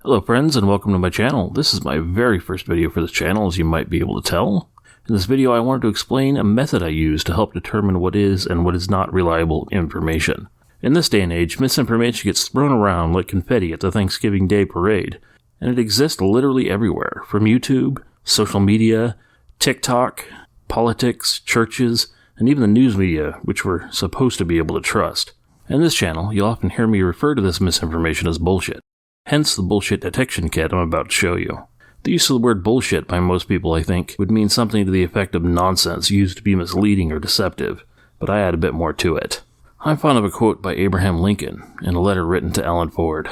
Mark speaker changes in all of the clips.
Speaker 1: Hello friends and welcome to my channel. This is my very first video for this channel, as you might be able to tell. In this video I wanted to explain a method I use to help determine what is and what is not reliable information. In this day and age, misinformation gets thrown around like confetti at the Thanksgiving Day parade, and it exists literally everywhere, from YouTube, social media, TikTok, politics, churches, and even the news media, which we're supposed to be able to trust. In this channel, you'll often hear me refer to this misinformation as bullshit. Hence the bullshit detection kit I'm about to show you. The use of the word bullshit by most people, I think, would mean something to the effect of nonsense used to be misleading or deceptive, but I add a bit more to it. I'm fond of a quote by Abraham Lincoln in a letter written to Alan Ford.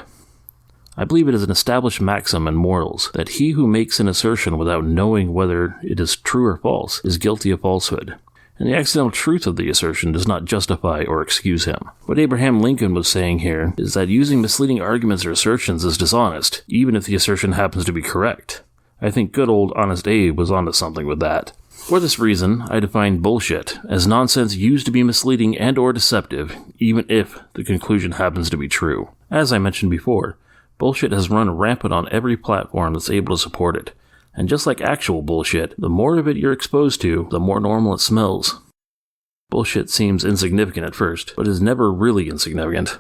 Speaker 1: I believe it is an established maxim in morals that he who makes an assertion without knowing whether it is true or false is guilty of falsehood, and the accidental truth of the assertion does not justify or excuse him. What Abraham Lincoln was saying here is that using misleading arguments or assertions is dishonest, even if the assertion happens to be correct. I think good old Honest Abe was onto something with that. For this reason, I define bullshit as nonsense used to be misleading and or deceptive, even if the conclusion happens to be true. As I mentioned before, bullshit has run rampant on every platform that's able to support it. And just like actual bullshit, the more of it you're exposed to, the more normal it smells. Bullshit seems insignificant at first, but is never really insignificant.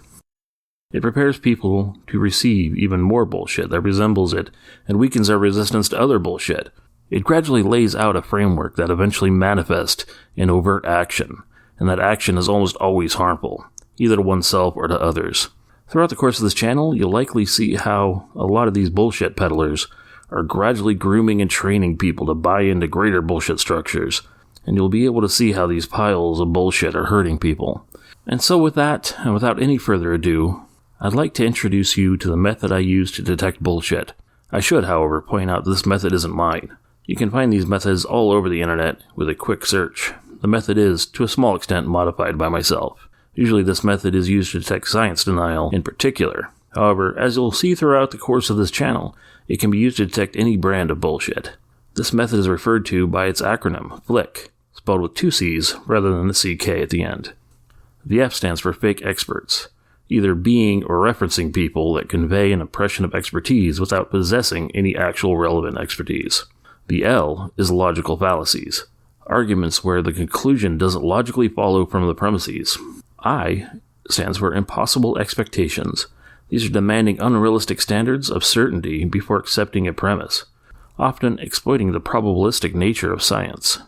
Speaker 1: It prepares people to receive even more bullshit that resembles it, and weakens our resistance to other bullshit. It gradually lays out a framework that eventually manifests in overt action, and that action is almost always harmful, either to oneself or to others. Throughout the course of this channel, you'll likely see how a lot of these bullshit peddlers are gradually grooming and training people to buy into greater bullshit structures, and you'll be able to see how these piles of bullshit are hurting people. And so with that, and without any further ado, I'd like to introduce you to the method I use to detect bullshit. I should, however, point out that this method isn't mine. You can find these methods all over the internet with a quick search. The method is, to a small extent, modified by myself. Usually this method is used to detect science denial in particular. However, as you'll see throughout the course of this channel, it can be used to detect any brand of bullshit. This method is referred to by its acronym, FLIC, spelled with two C's rather than the CK at the end. The F stands for fake experts, either being or referencing people that convey an impression of expertise without possessing any actual relevant expertise. The L is logical fallacies, arguments where the conclusion doesn't logically follow from the premises. I stands for impossible expectations. These are demanding unrealistic standards of certainty before accepting a premise, often exploiting the probabilistic nature of science.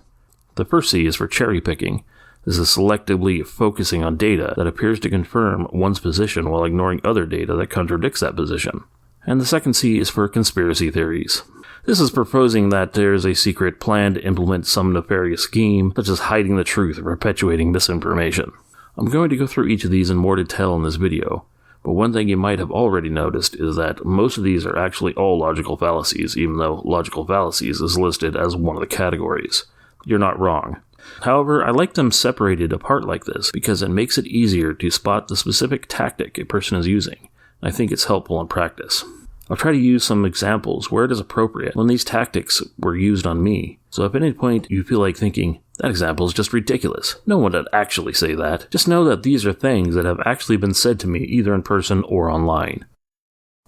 Speaker 1: The first C is for cherry picking. This is selectively focusing on data that appears to confirm one's position while ignoring other data that contradicts that position. And the second C is for conspiracy theories. This is proposing that there is a secret plan to implement some nefarious scheme, such as hiding the truth or perpetuating misinformation. I'm going to go through each of these in more detail in this video. But one thing you might have already noticed is that most of these are actually all logical fallacies, even though logical fallacies is listed as one of the categories. You're not wrong. However, I like them separated apart like this because it makes it easier to spot the specific tactic a person is using. I think it's helpful in practice. I'll try to use some examples where it is appropriate when these tactics were used on me. So if at any point you feel like thinking, that example is just ridiculous, no one would actually say that, just know that these are things that have actually been said to me either in person or online.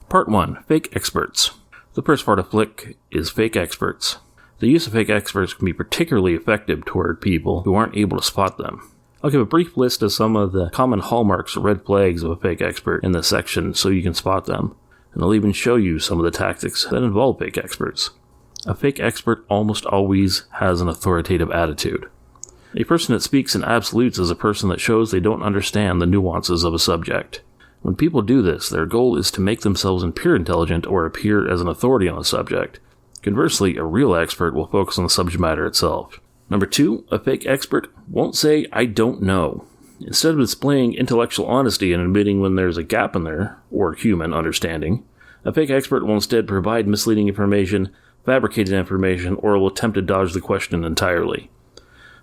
Speaker 1: Part 1. Fake experts. The first part of FLIC is fake experts. The use of fake experts can be particularly effective toward people who aren't able to spot them. I'll give a brief list of some of the common hallmarks or red flags of a fake expert in this section so you can spot them. And I'll even show you some of the tactics that involve fake experts. A fake expert almost always has an authoritative attitude. A person that speaks in absolutes is a person that shows they don't understand the nuances of a subject. When people do this, their goal is to make themselves appear intelligent or appear as an authority on a subject. Conversely, a real expert will focus on the subject matter itself. Number 2, a fake expert won't say, "I don't know." Instead of displaying intellectual honesty and admitting when there's a gap in their, or human, understanding, a fake expert will instead provide misleading information, fabricated information, or will attempt to dodge the question entirely.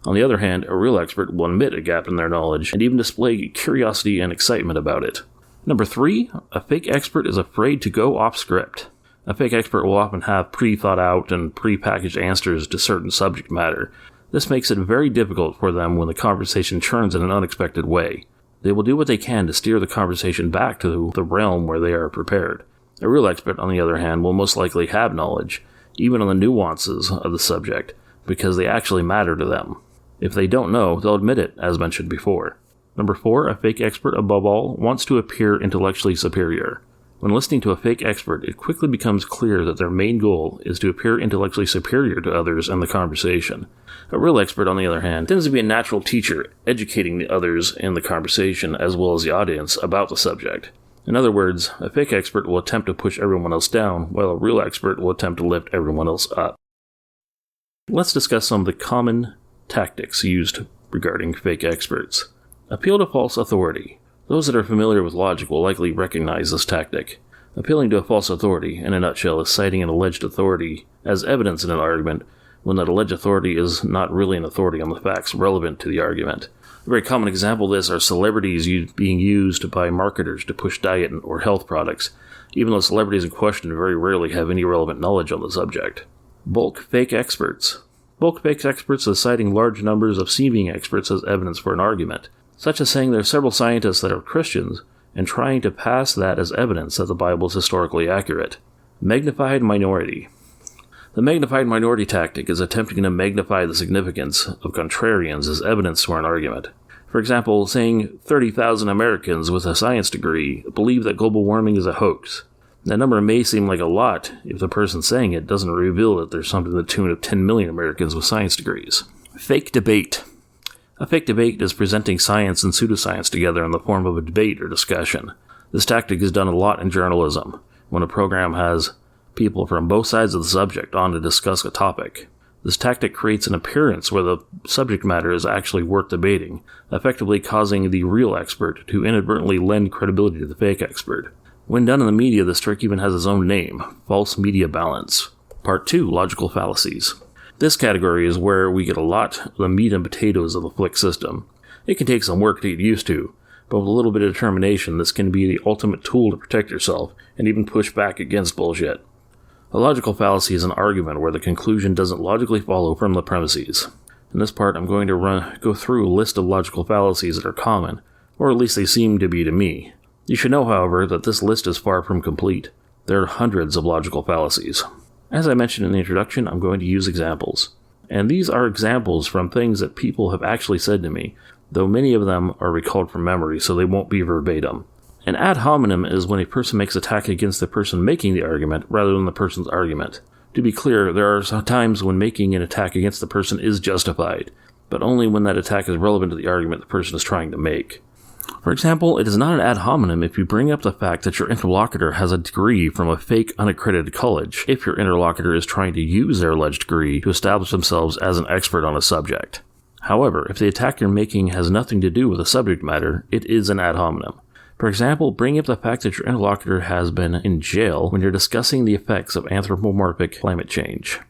Speaker 1: On the other hand, a real expert will admit a gap in their knowledge and even display curiosity and excitement about it. Number 3, a fake expert is afraid to go off script. A fake expert will often have pre-thought out and pre-packaged answers to certain subject matter. This makes it very difficult for them when the conversation turns in an unexpected way. They will do what they can to steer the conversation back to the realm where they are prepared. A real expert, on the other hand, will most likely have knowledge, even on the nuances of the subject, because they actually matter to them. If they don't know, they'll admit it, as mentioned before. Number 4, a fake expert, above all, wants to appear intellectually superior. When listening to a fake expert, it quickly becomes clear that their main goal is to appear intellectually superior to others in the conversation. A real expert, on the other hand, tends to be a natural teacher, educating the others in the conversation as well as the audience about the subject. In other words, a fake expert will attempt to push everyone else down, while a real expert will attempt to lift everyone else up. Let's discuss some of the common tactics used regarding fake experts. Appeal to false authority. Those that are familiar with logic will likely recognize this tactic. Appealing to a false authority, in a nutshell, is citing an alleged authority as evidence in an argument when that alleged authority is not really an authority on the facts relevant to the argument. A very common example of this are celebrities being used by marketers to push diet or health products, even though celebrities in question very rarely have any relevant knowledge on the subject. Bulk fake experts. Bulk fake experts is citing large numbers of seeming experts as evidence for an argument, such as saying there are several scientists that are Christians and trying to pass that as evidence that the Bible is historically accurate. Magnified minority. The magnified minority tactic is attempting to magnify the significance of contrarians as evidence for an argument. For example, saying 30,000 Americans with a science degree believe that global warming is a hoax. That number may seem like a lot if the person saying it doesn't reveal that there's something to the tune of 10 million Americans with science degrees. Fake debate. A fake debate is presenting science and pseudoscience together in the form of a debate or discussion. This tactic is done a lot in journalism, when a program has people from both sides of the subject on to discuss a topic. This tactic creates an appearance where the subject matter is actually worth debating, effectively causing the real expert to inadvertently lend credibility to the fake expert. When done in the media, this trick even has its own name, false media balance. Part 2, logical fallacies. This category is where we get a lot of the meat and potatoes of the flick system. It can take some work to get used to, but with a little bit of determination, this can be the ultimate tool to protect yourself and even push back against bullshit. A logical fallacy is an argument where the conclusion doesn't logically follow from the premises. In this part, I'm going to go through a list of logical fallacies that are common, or at least they seem to be to me. You should know, however, that this list is far from complete. There are hundreds of logical fallacies. As I mentioned in the introduction, I'm going to use examples. And these are examples from things that people have actually said to me, though many of them are recalled from memory, so they won't be verbatim. An ad hominem is when a person makes an attack against the person making the argument rather than the person's argument. To be clear, there are times when making an attack against the person is justified, but only when that attack is relevant to the argument the person is trying to make. For example, it is not an ad hominem if you bring up the fact that your interlocutor has a degree from a fake, unaccredited college, if your interlocutor is trying to use their alleged degree to establish themselves as an expert on a subject. However, if the attack you're making has nothing to do with the subject matter, it is an ad hominem. For example, bring up the fact that your interlocutor has been in jail when you're discussing the effects of anthropomorphic climate change.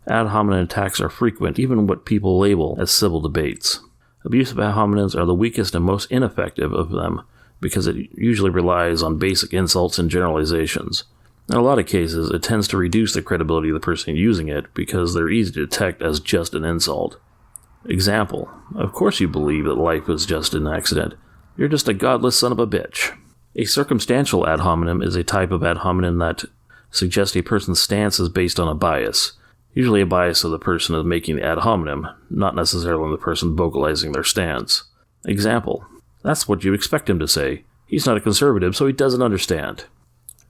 Speaker 1: Ad hominem attacks are frequent, even what people label as civil debates. Abusive ad hominems are the weakest and most ineffective of them because it usually relies on basic insults and generalizations. In a lot of cases, it tends to reduce the credibility of the person using it because they're easy to detect as just an insult. Example: of course you believe that life was just an accident. You're just a godless son of a bitch. A circumstantial ad hominem is a type of ad hominem that suggests a person's stance is based on a bias. Usually a bias of the person is making the ad hominem, not necessarily the person vocalizing their stance. Example: that's what you expect him to say. He's not a conservative, so he doesn't understand.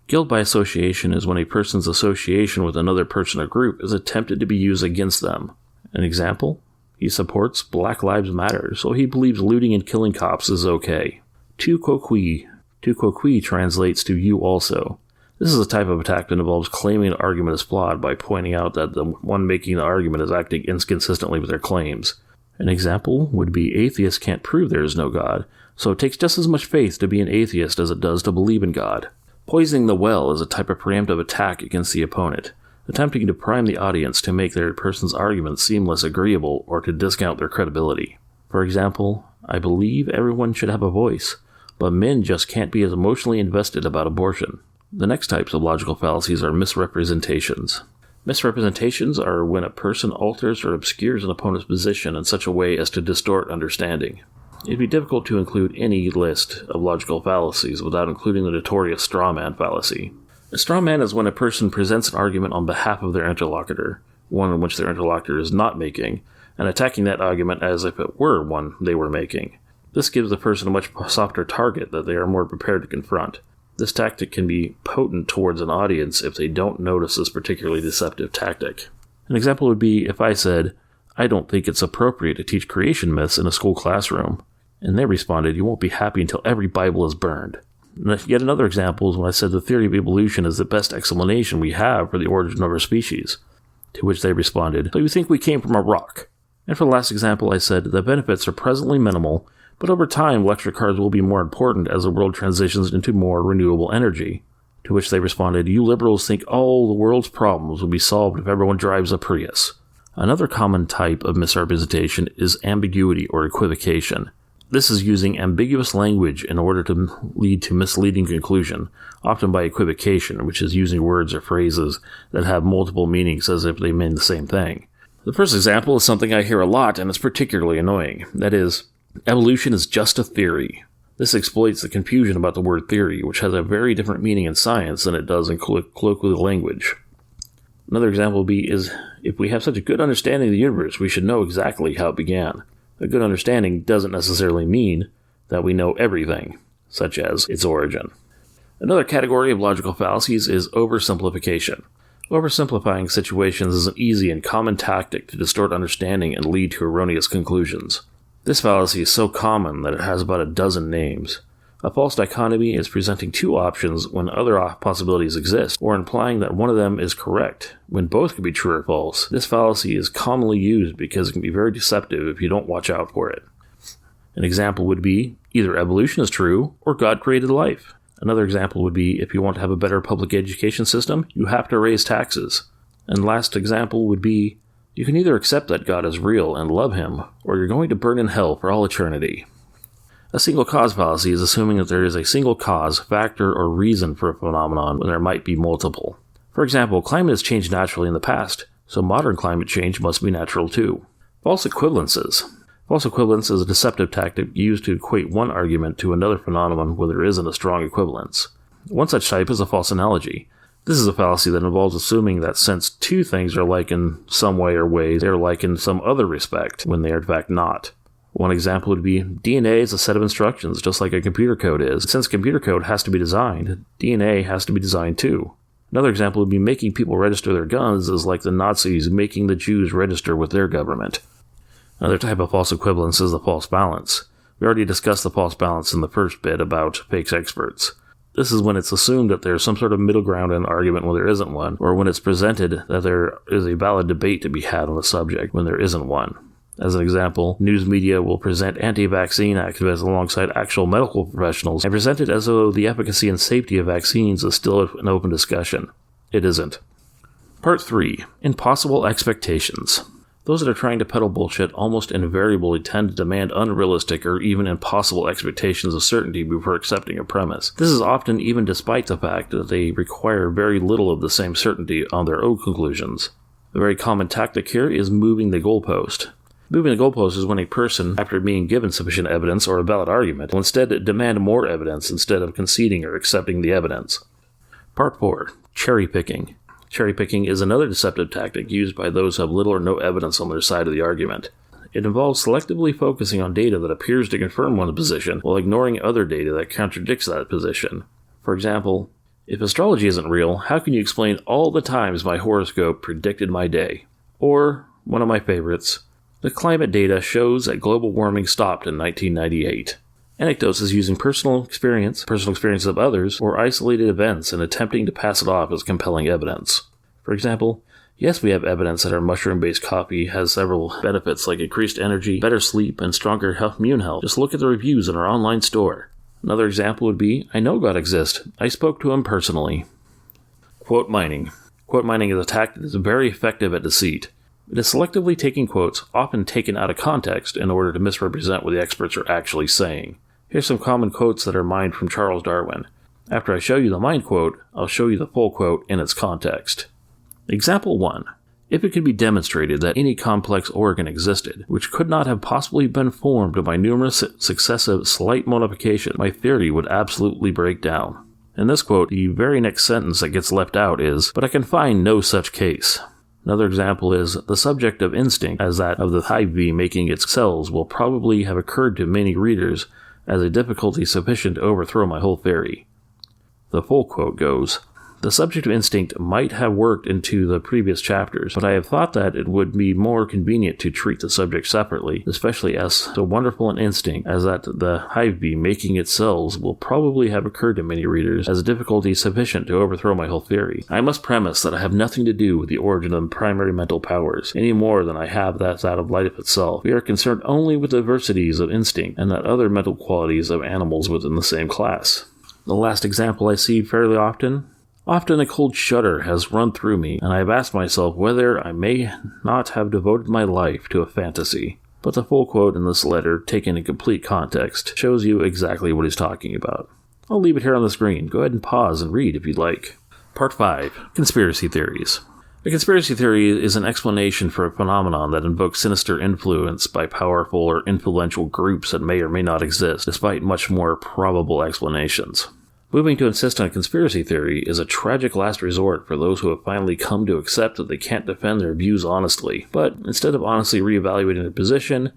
Speaker 1: Guilt by association is when a person's association with another person or group is attempted to be used against them. An example: he supports Black Lives Matter, so he believes looting and killing cops is okay. Tu quoque. Tu quoque translates to you also. This is a type of attack that involves claiming an argument is flawed by pointing out that the one making the argument is acting inconsistently with their claims. An example would be atheists can't prove there is no God, so it takes just as much faith to be an atheist as it does to believe in God. Poisoning the well is a type of preemptive attack against the opponent, attempting to prime the audience to make their person's argument seem less agreeable or to discount their credibility. For example, I believe everyone should have a voice, but men just can't be as emotionally invested about abortion. The next types of logical fallacies are misrepresentations. Misrepresentations are when a person alters or obscures an opponent's position in such a way as to distort understanding. It'd be difficult to include any list of logical fallacies without including the notorious straw man fallacy. A straw man is when a person presents an argument on behalf of their interlocutor, one in which their interlocutor is not making, and attacking that argument as if it were one they were making. This gives the person a much softer target that they are more prepared to confront. This tactic can be potent towards an audience if they don't notice this particularly deceptive tactic. An example would be if I said, "I don't think it's appropriate to teach creation myths in a school classroom," and they responded, "You won't be happy until every Bible is burned." And yet another example is when I said the theory of evolution is the best explanation we have for the origin of our species, to which they responded, "So you think we came from a rock?" And for the last example, I said the benefits are presently minimal, but over time electric cars will be more important as the world transitions into more renewable energy. To which they responded, "You liberals think all the world's problems will be solved if everyone drives a Prius." Another common type of misrepresentation is ambiguity or equivocation. This is using ambiguous language in order to lead to misleading conclusion, often by equivocation, which is using words or phrases that have multiple meanings as if they mean the same thing. The first example is something I hear a lot, and it's particularly annoying. That is, evolution is just a theory. This exploits the confusion about the word theory, which has a very different meaning in science than it does in colloquial language. Another example would be is, if we have such a good understanding of the universe, we should know exactly how it began. A good understanding doesn't necessarily mean that we know everything, such as its origin. Another category of logical fallacies is oversimplification. Oversimplifying situations is an easy and common tactic to distort understanding and lead to erroneous conclusions. This fallacy is so common that it has about a dozen names. A false dichotomy is presenting two options when other possibilities exist, or implying that one of them is correct, when both could be true or false. This fallacy is commonly used because it can be very deceptive if you don't watch out for it. An example would be, either evolution is true, or God created life. Another example would be, if you want to have a better public education system, you have to raise taxes. And last example would be, you can either accept that God is real and love him, or you're going to burn in hell for all eternity. A single cause fallacy is assuming that there is a single cause, factor, or reason for a phenomenon when there might be multiple. For example, climate has changed naturally in the past, so modern climate change must be natural too. False equivalences. False equivalence is a deceptive tactic used to equate one argument to another phenomenon where there isn't a strong equivalence. One such type is a false analogy. This is a fallacy that involves assuming that since two things are like in some way or ways, they are like in some other respect, when they are in fact not. One example would be, DNA is a set of instructions, just like a computer code is. Since computer code has to be designed, DNA has to be designed too. Another example would be making people register their guns is like the Nazis making the Jews register with their government. Another type of false equivalence is the false balance. We already discussed the false balance in the first bit about fake experts. This is when it's assumed that there's some sort of middle ground in an argument when there isn't one, or when it's presented that there is a valid debate to be had on the subject when there isn't one. As an example, news media will present anti-vaccine activists alongside actual medical professionals and present it as though the efficacy and safety of vaccines is still an open discussion. It isn't. Part 3. Impossible expectations. Those that are trying to peddle bullshit almost invariably tend to demand unrealistic or even impossible expectations of certainty before accepting a premise. This is often even despite the fact that they require very little of the same certainty on their own conclusions. A very common tactic here is moving the goalpost. Moving the goalpost is when a person, after being given sufficient evidence or a valid argument, will instead demand more evidence instead of conceding or accepting the evidence. Part 4. Cherry picking. Cherry picking is another deceptive tactic used by those who have little or no evidence on their side of the argument. It involves selectively focusing on data that appears to confirm one's position while ignoring other data that contradicts that position. For example, if astrology isn't real, how can you explain all the times my horoscope predicted my day? Or, one of my favorites, the climate data shows that global warming stopped in 1998. Anecdotes is using personal experiences of others, or isolated events and attempting to pass it off as compelling evidence. For example, yes, we have evidence that our mushroom-based coffee has several benefits like increased energy, better sleep, and stronger immune health. Just look at the reviews in our online store. Another example would be, I know God exists. I spoke to him personally. Quote mining. Quote mining is a tactic that is very effective at deceit. It is selectively taking quotes, often taken out of context, in order to misrepresent what the experts are actually saying. Here's some common quotes that are mined from Charles Darwin. After I show you the mined quote, I'll show you the full quote in its context. Example 1. If it could be demonstrated that any complex organ existed, which could not have possibly been formed by numerous successive slight modifications, my theory would absolutely break down. In this quote, the very next sentence that gets left out is, "But I can find no such case." Another example is, "The subject of instinct, as that of the hive bee making its cells, will probably have occurred to many readers as a difficulty sufficient to overthrow my whole theory." The full quote goes, "The subject of instinct might have worked into the previous chapters, but I have thought that it would be more convenient to treat the subject separately, especially as so wonderful an instinct as that the hive bee making its cells will probably have occurred to many readers as a difficulty sufficient to overthrow my whole theory. I must premise that I have nothing to do with the origin of primary mental powers, any more than I have that of life itself. We are concerned only with the diversities of instinct and that other mental qualities of animals within the same class." The last example I see fairly often a cold shudder has run through me, and I have asked myself whether I may not have devoted my life to a fantasy. But the full quote in this letter, taken in complete context, shows you exactly what he's talking about. I'll leave it here on the screen. Go ahead and pause and read if you'd like. Part 5. Conspiracy Theories. A conspiracy theory is an explanation for a phenomenon that invokes sinister influence by powerful or influential groups that may or may not exist, despite much more probable explanations. Moving to insist on a conspiracy theory is a tragic last resort for those who have finally come to accept that they can't defend their views honestly, but instead of honestly reevaluating their position,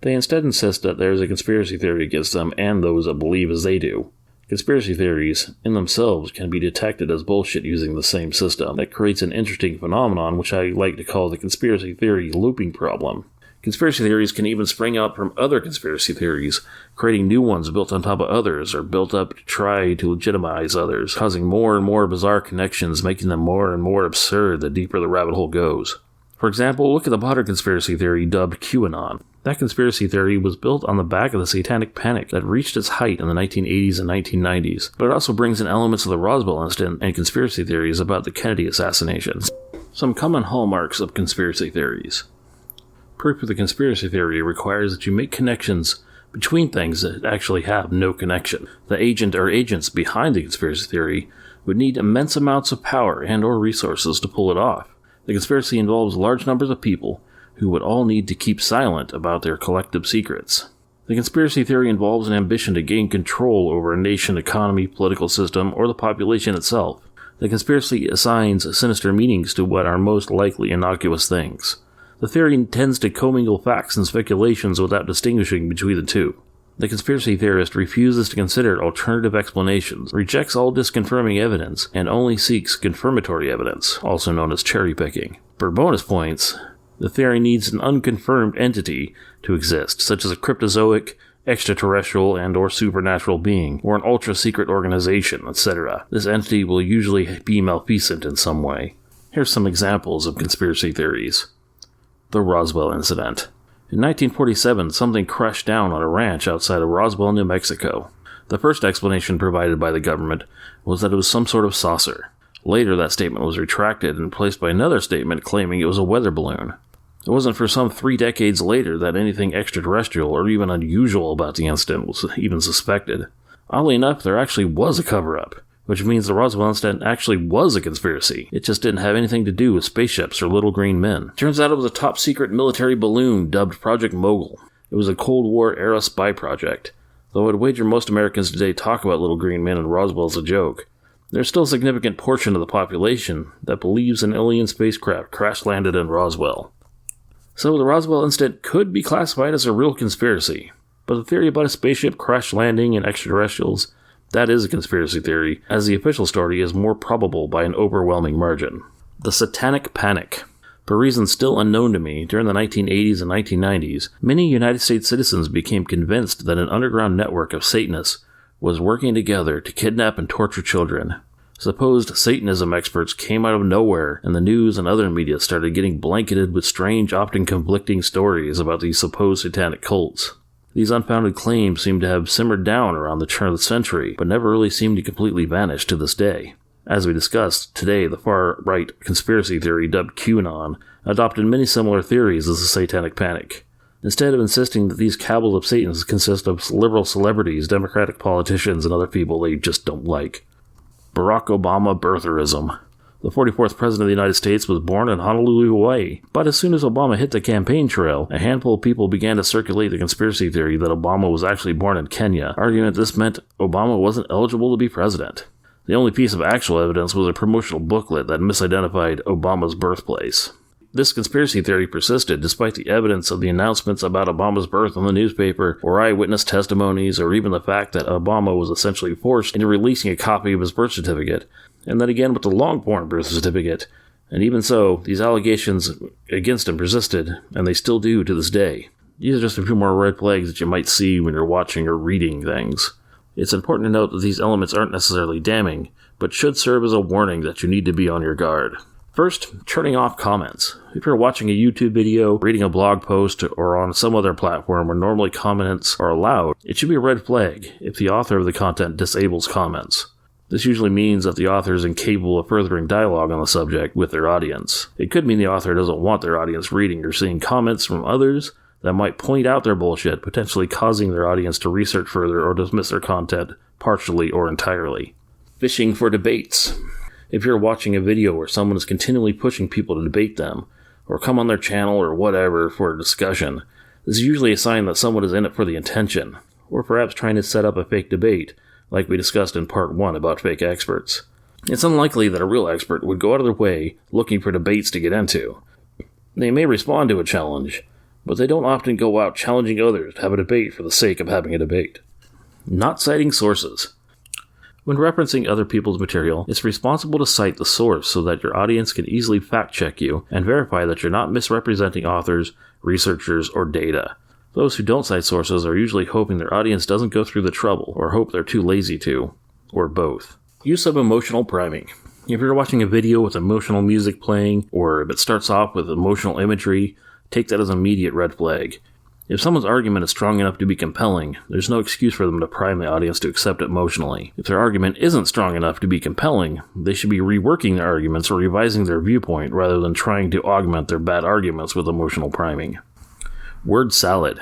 Speaker 1: they instead insist that there is a conspiracy theory against them and those that believe as they do. Conspiracy theories, in themselves, can be detected as bullshit using the same system. That creates an interesting phenomenon which I like to call the conspiracy theory looping problem. Conspiracy theories can even spring up from other conspiracy theories, creating new ones built on top of others or built up to try to legitimize others, causing more and more bizarre connections, making them more and more absurd the deeper the rabbit hole goes. For example, look at the modern conspiracy theory dubbed QAnon. That conspiracy theory was built on the back of the satanic panic that reached its height in the 1980s and 1990s, but it also brings in elements of the Roswell incident and conspiracy theories about the Kennedy assassination. Some common hallmarks of conspiracy theories. Proof of the conspiracy theory requires that you make connections between things that actually have no connection. The agent or agents behind the conspiracy theory would need immense amounts of power and or resources to pull it off. The conspiracy involves large numbers of people who would all need to keep silent about their collective secrets. The conspiracy theory involves an ambition to gain control over a nation, economy, political system, or the population itself. The conspiracy assigns sinister meanings to what are most likely innocuous things. The theory tends to commingle facts and speculations without distinguishing between the two. The conspiracy theorist refuses to consider alternative explanations, rejects all disconfirming evidence, and only seeks confirmatory evidence, also known as cherry-picking. For bonus points, the theory needs an unconfirmed entity to exist, such as a cryptozoic, extraterrestrial and or supernatural being, or an ultra-secret organization, etc. This entity will usually be malfeasant in some way. Here's some examples of conspiracy theories. The Roswell Incident. In 1947, something crashed down on a ranch outside of Roswell, New Mexico. The first explanation provided by the government was that it was some sort of saucer. Later, that statement was retracted and replaced by another statement claiming it was a weather balloon. It wasn't for some 3 decades later that anything extraterrestrial or even unusual about the incident was even suspected. Oddly enough, there actually was a cover-up, which means the Roswell incident actually was a conspiracy. It just didn't have anything to do with spaceships or little green men. Turns out it was a top-secret military balloon dubbed Project Mogul. It was a Cold War-era spy project. Though I'd wager most Americans today talk about little green men and Roswell as a joke, there's still a significant portion of the population that believes an alien spacecraft crash-landed in Roswell. So the Roswell incident could be classified as a real conspiracy, but the theory about a spaceship crash-landing and extraterrestrials, that is a conspiracy theory, as the official story is more probable by an overwhelming margin. The Satanic Panic. For reasons still unknown to me, during the 1980s and 1990s, many United States citizens became convinced that an underground network of Satanists was working together to kidnap and torture children. Supposed Satanism experts came out of nowhere, and the news and other media started getting blanketed with strange, often conflicting stories about these supposed satanic cults. These unfounded claims seem to have simmered down around the turn of the century, but never really seem to completely vanish to this day. As we discussed, today the far-right conspiracy theory dubbed QAnon adopted many similar theories as the Satanic Panic. Instead of insisting that these cabals of Satanists consist of liberal celebrities, Democratic politicians, and other people they just don't like. Barack Obama birtherism. The 44th President of the United States was born in Honolulu, Hawaii, but as soon as Obama hit the campaign trail, a handful of people began to circulate the conspiracy theory that Obama was actually born in Kenya, arguing that this meant Obama wasn't eligible to be president. The only piece of actual evidence was a promotional booklet that misidentified Obama's birthplace. This conspiracy theory persisted despite the evidence of the announcements about Obama's birth in the newspaper, or eyewitness testimonies, or even the fact that Obama was essentially forced into releasing a copy of his birth certificate, and then again with the long-form birth certificate. And even so, these allegations against him persisted, and they still do to this day. These are just a few more red flags that you might see when you're watching or reading things. It's important to note that these elements aren't necessarily damning, but should serve as a warning that you need to be on your guard. First, turning off comments. If you're watching a YouTube video, reading a blog post, or on some other platform where normally comments are allowed, it should be a red flag if the author of the content disables comments. This usually means that the author is incapable of furthering dialogue on the subject with their audience. It could mean the author doesn't want their audience reading or seeing comments from others that might point out their bullshit, potentially causing their audience to research further or dismiss their content partially or entirely. Fishing for debates. If you're watching a video where someone is continually pushing people to debate them, or come on their channel or whatever for a discussion, this is usually a sign that someone is in it for the attention, or perhaps trying to set up a fake debate, like we discussed in part 1 about fake experts. It's unlikely that a real expert would go out of their way looking for debates to get into. They may respond to a challenge, but they don't often go out challenging others to have a debate for the sake of having a debate. Not citing sources. When referencing other people's material, it's responsible to cite the source so that your audience can easily fact-check you and verify that you're not misrepresenting authors, researchers, or data. Those who don't cite sources are usually hoping their audience doesn't go through the trouble, or hope they're too lazy to, or both. Use of emotional priming. If you're watching a video with emotional music playing, or if it starts off with emotional imagery, take that as an immediate red flag. If someone's argument is strong enough to be compelling, there's no excuse for them to prime the audience to accept it emotionally. If their argument isn't strong enough to be compelling, they should be reworking their arguments or revising their viewpoint rather than trying to augment their bad arguments with emotional priming. Word salad.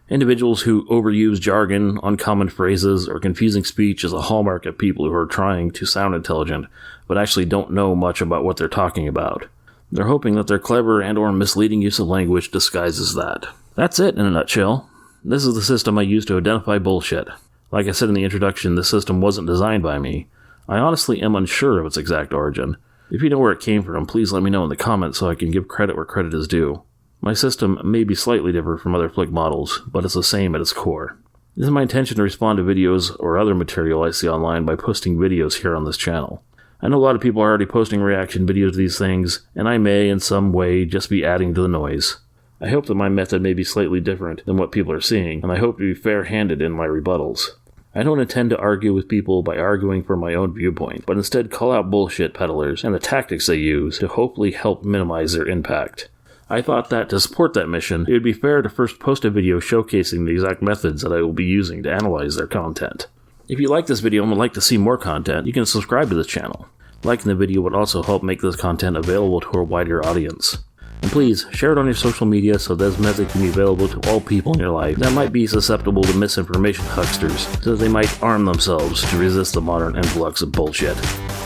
Speaker 1: Individuals who overuse jargon, uncommon phrases, or confusing speech is a hallmark of people who are trying to sound intelligent, but actually don't know much about what they're talking about. They're hoping that their clever and/or misleading use of language disguises that. That's it in a nutshell. This is the system I use to identify bullshit. Like I said in the introduction, this system wasn't designed by me. I honestly am unsure of its exact origin. If you know where it came from, please let me know in the comments so I can give credit where credit is due. My system may be slightly different from other Flick models, but it's the same at its core. It is my intention to respond to videos or other material I see online by posting videos here on this channel. I know a lot of people are already posting reaction videos to these things, and I may, in some way, just be adding to the noise. I hope that my method may be slightly different than what people are seeing, and I hope to be fair-handed in my rebuttals. I don't intend to argue with people by arguing for my own viewpoint, but instead call out bullshit peddlers and the tactics they use to hopefully help minimize their impact. I thought that to support that mission, it would be fair to first post a video showcasing the exact methods that I will be using to analyze their content. If you like this video and would like to see more content, you can subscribe to this channel. Liking the video would also help make this content available to a wider audience. And please, share it on your social media so this message can be available to all people in your life that might be susceptible to misinformation hucksters, so that they might arm themselves to resist the modern influx of bullshit.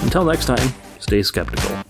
Speaker 1: Until next time, stay skeptical.